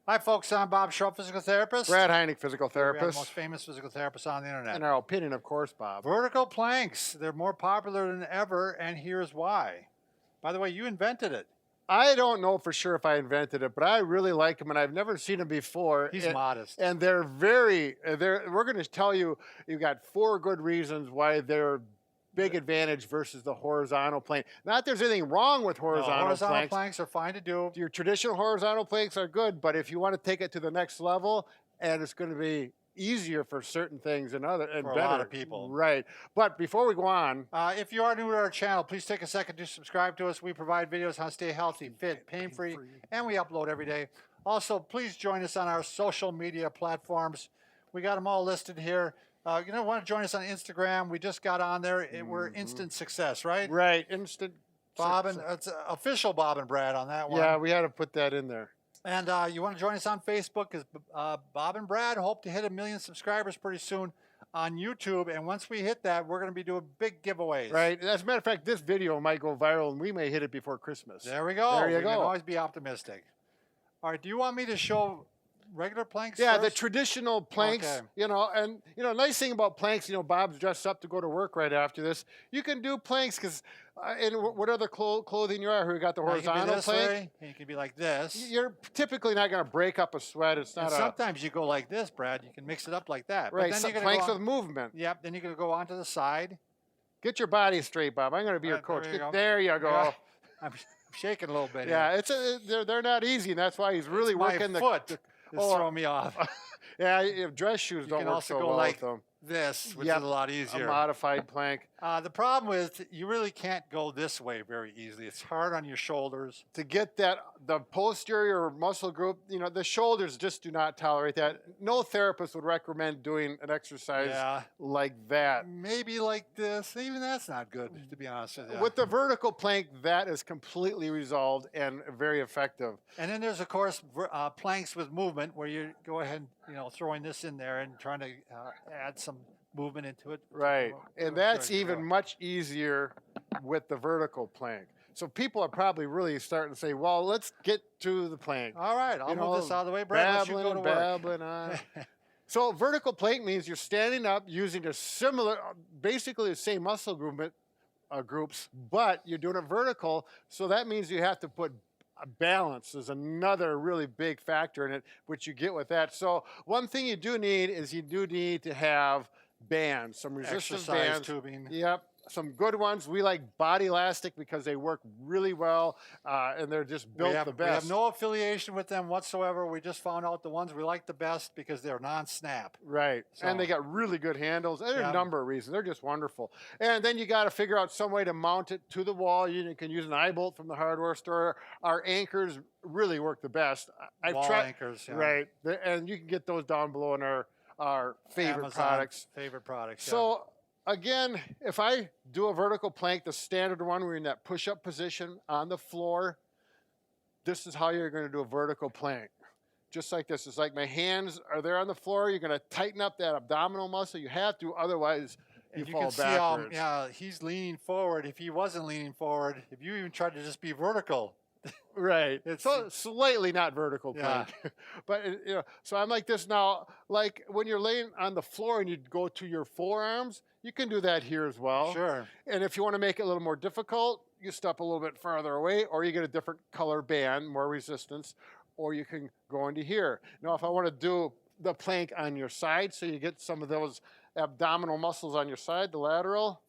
Hi, folks. I'm Bob Schrupp, physical therapist. Brad Heineck, physical We are the therapist. most famous physical therapists on the internet. In our opinion, of course, Bob. Vertical planks. They're more popular than ever, and here's why. By the way, you invented it. I don't know for sure if I invented it, but I really like them, and I've never seen them before. He's modest. And they're we're going to tell you, you've got 4 good reasons why they're big advantage versus the horizontal plank. Not there's anything wrong with horizontal planks are fine to do. Your traditional horizontal planks are good, but if you want to take it to the next level, and it's going to be easier for certain things and For better. a lot of people. Right. But before we go on, if you are new to our channel, please take a second to subscribe to us. We provide videos on how to stay healthy, fit, pain-free, and we upload every day. Also, please join us on our social media platforms. We got them all listed here. Want to join us on Instagram? We just got on there. We're instant success, right? Right. Instant. Bob and it's official Bob and Brad on that one. Yeah, we had to put that in there. And you want to join us on Facebook? Because Bob and Brad hope to hit 1 million subscribers pretty soon on YouTube. And once we hit that, we're going to be doing big giveaways. Right. As a matter of fact, this video might go viral, and we may hit it before Christmas. There we go. There you we go. can always be optimistic. All right. Do you want me to show regular planks? Yeah, first? the traditional planks. Okay. Nice thing about planks. Bob's dressed up to go to work right after this. You can do planks because in what other clothing you are, who got the horizontal plank. You can be like this. You're typically not going to break up a sweat. It's not. And sometimes you go like this, Brad. You can mix it up like that. Right. But then you're planks with movement. Yep. Then you're going to go onto the side. Get your body straight, Bob. I'm going to be your coach. There you go. Yeah. I'm shaking a little bit. Yeah, they're not easy, and that's why he's really working my foot. It's throwing me off. Yeah, dress shoes don't work so well with them. This, which is a lot easier. A modified plank. The problem is you really can't go this way very easily. It's hard on your shoulders. To get the posterior muscle group, the shoulders just do not tolerate that. No therapist would recommend doing an exercise like that. Maybe like this. Even that's not good, to be honest with you. With the vertical plank, that is completely resolved and very effective. And then there's, of course, planks with movement, where you go ahead and, throwing this in there and trying to add some movement into it. Right. And that's even much easier with the vertical plank. So people are probably really starting to say, well, let's get to the plank. All right. I'll move this out of the way. Brad, let you go to work. Babbling on. So vertical plank means you're standing up using basically the same muscle groups, but you're doing it vertical. So that means you have to put balance is another really big factor in it, which you get with that. So one thing you do need is to have bands, some resistance bands. Tubing. Yep, some good ones. We like Body Elastic because they work really well, and they're just built the best. We have no affiliation with them whatsoever. We just found out the ones we like the best because they're non-snap. Right, and they got really good handles. There are a number of reasons. They're just wonderful. And then you got to figure out some way to mount it to the wall. You can use an eye bolt from the hardware store. Our anchors really work the best. Wall anchors, yeah. Right, and you can get those down below in our favorite Amazon products. Favorite products. So again, if I do a vertical plank, the standard one, we're in that push-up position on the floor. This is how you're going to do a vertical plank. Just like this. It's like my hands are there on the floor. You're going to tighten up that abdominal muscle. You have to, otherwise you fall backwards. See he's leaning forward. If he wasn't leaning forward, if you even tried to just be vertical. Right. It's so slightly not vertical plank. But so I'm like this now. Like when you're laying on the floor and you go to your forearms, you can do that here as well. Sure. And if you want to make it a little more difficult, you step a little bit farther away, or you get a different color band, more resistance, or you can go into here. Now, if I want to do the plank on your side, so you get some of those abdominal muscles on your side, the lateral,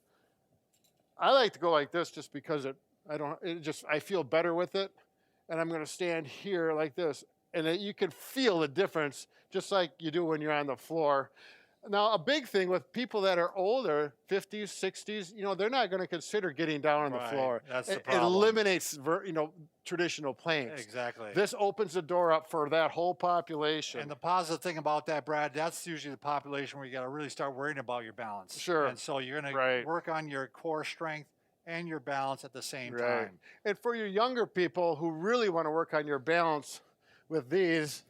I like to go like this just because I feel better with it. And I'm going to stand here like this. And you can feel the difference just like you do when you're on the floor. Now, a big thing with people that are older, 50s, 60s, they're not going to consider getting down on the floor. That's the problem. It eliminates, traditional planks. Exactly. This opens the door up for that whole population. And the positive thing about that, Brad, that's usually the population where you got to really start worrying about your balance. Sure. And so you're going to work on your core strength and your balance at the same time. And for your younger people who really want to work on your balance with these,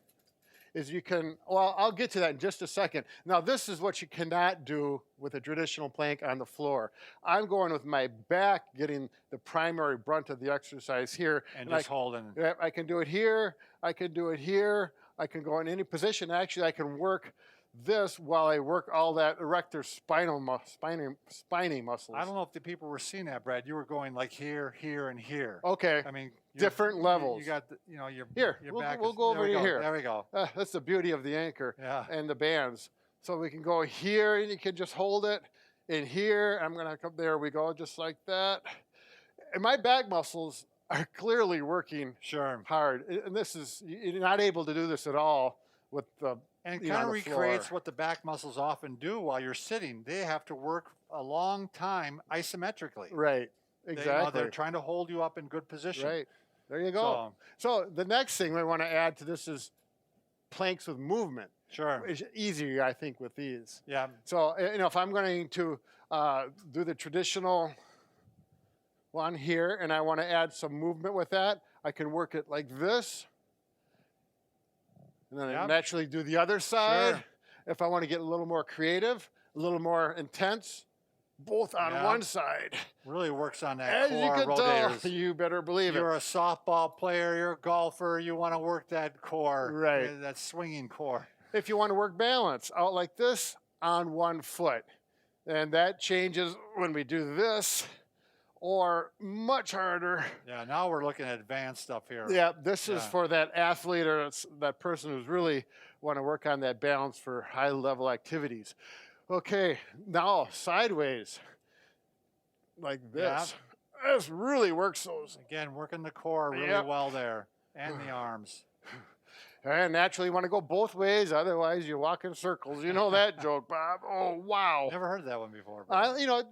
I'll get to that in just a second. Now, this is what you cannot do with a traditional plank on the floor. I'm going with my back, getting the primary brunt of the exercise here. And just holding. I can do it here. I can do it here. I can go in any position. Actually, I can work this while I work all that erector spiny muscles. I don't know if the people were seeing that, Brad. You were going like here, here, and here. Okay. I mean, Different levels. You got, your Here, your we'll, back. we'll is, go there over we go. here. There we go. That's the beauty of the anchor Yeah. and the bands. So we can go here, and you can just hold it. In here, I'm gonna come. There we go, just like that. And my back muscles are clearly working Sure. hard. And this is, you're not able to do this at all with the. And it you know, kind of the recreates floor. what the back muscles often do while you're sitting. They have to work a long time isometrically. Right. Exactly. They're trying to hold you up in good position. Right. There you go. So the next thing we want to add to this is planks with movement. Sure. It's easier, I think, with these. Yeah. So, if I'm going to do the traditional one here and I want to add some movement with that, I can work it like this. And then I naturally do the other side. Sure. If I want to get a little more creative, a little more intense, both on one side. Really works on that As core you can rotators. tell, you better believe You're it. a softball player, you're a golfer, you want to work that core. Right. That swinging core. If you want to work balance, out like this on one foot. And that changes when we do this, or much harder. Yeah, now we're looking at advanced stuff here. Yeah, this is for that athlete or that person who's really want to work on that balance for high level activities. Okay, now sideways, like this. This really works those. Again, working the core really well there, and the arms. And naturally, you want to go both ways, otherwise you walk in circles. You know that joke, Bob. Oh, wow. Never heard that one before.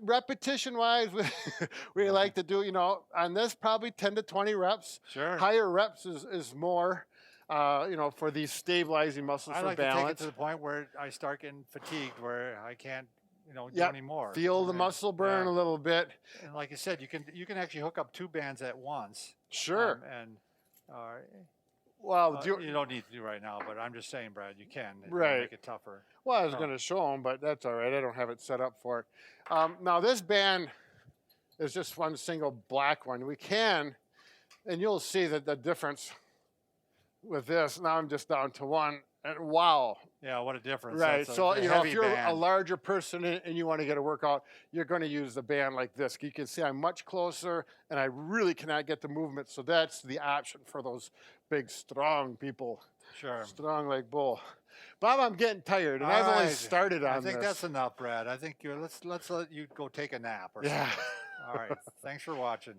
Repetition-wise, we like to do, on this, probably 10 to 20 reps. Sure. Higher reps is more, for these stabilizing muscles I for like balance. to take it to the point where I start getting fatigued, where I can't, do any more. Feel the muscle burn a little bit. And like you said, you can actually hook up two bands at once. Sure. Well, you don't need to do right now, but I'm just saying, Brad, you can. Right. Make it tougher. Well, I was going to show them, but that's all right. I don't have it set up for it. Now, this band is just one single black one. We can, and you'll see that the difference with this. Now I'm just down to one, and wow. Yeah, what a difference. Right. So, if you're band. a larger person and you want to get a workout, you're going to use the band like this. You can see I'm much closer, and I really cannot get the movement. So that's the option for those big, strong people. Sure. Strong like bull. Bob, I'm getting tired, and I've only started on this. I think that's enough, Brad. I think let's let you go take a nap or something. All right. Thanks for watching.